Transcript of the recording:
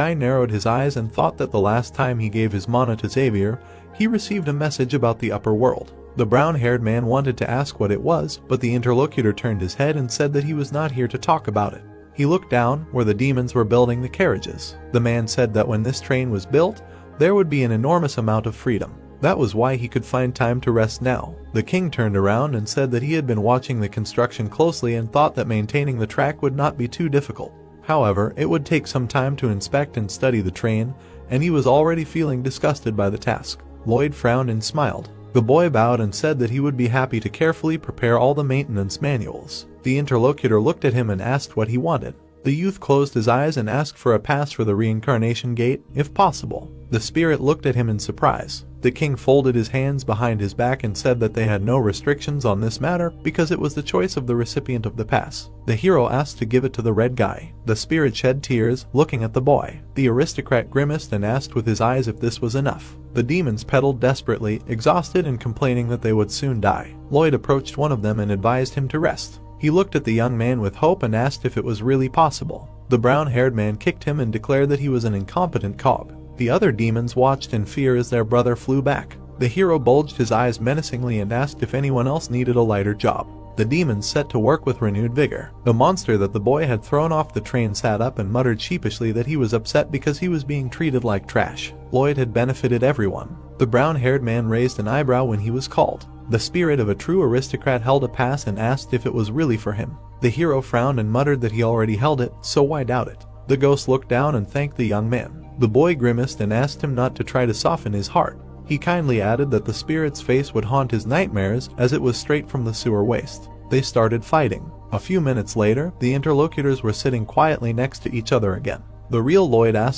guy narrowed his eyes and thought that the last time he gave his mana to Xavier, he received a message about the upper world. The brown-haired man wanted to ask what it was, but the interlocutor turned his head and said that he was not here to talk about it. He looked down where the demons were building the carriages. The man said that when this train was built, there would be an enormous amount of freedom. That was why he could find time to rest now. The king turned around and said that he had been watching the construction closely and thought that maintaining the track would not be too difficult. However, it would take some time to inspect and study the train, and he was already feeling disgusted by the task. Lloyd frowned and smiled. The boy bowed and said that he would be happy to carefully prepare all the maintenance manuals. The interlocutor looked at him and asked what he wanted. The youth closed his eyes and asked for a pass for the reincarnation gate, if possible. The spirit looked at him in surprise. The king folded his hands behind his back and said that they had no restrictions on this matter because it was the choice of the recipient of the pass. The hero asked to give it to the red guy. The spirit shed tears, looking at the boy. The aristocrat grimaced and asked with his eyes if this was enough. The demons pedaled desperately, exhausted and complaining that they would soon die. Lloyd approached one of them and advised him to rest. He looked at the young man with hope and asked if it was really possible. The brown-haired man kicked him and declared that he was an incompetent cog. The other demons watched in fear as their brother flew back. The hero bulged his eyes menacingly and asked if anyone else needed a lighter job. The demons set to work with renewed vigor. The monster that the boy had thrown off the train sat up and muttered sheepishly that he was upset because he was being treated like trash. Lloyd had benefited everyone. The brown-haired man raised an eyebrow when he was called. The spirit of a true aristocrat held a pass and asked if it was really for him. The hero frowned and muttered that he already held it, so why doubt it? The ghost looked down and thanked the young man. The boy grimaced and asked him not to try to soften his heart. He kindly added that the spirit's face would haunt his nightmares as it was straight from the sewer waste. They started fighting. A few minutes later, the interlocutors were sitting quietly next to each other again. The real Lloyd asked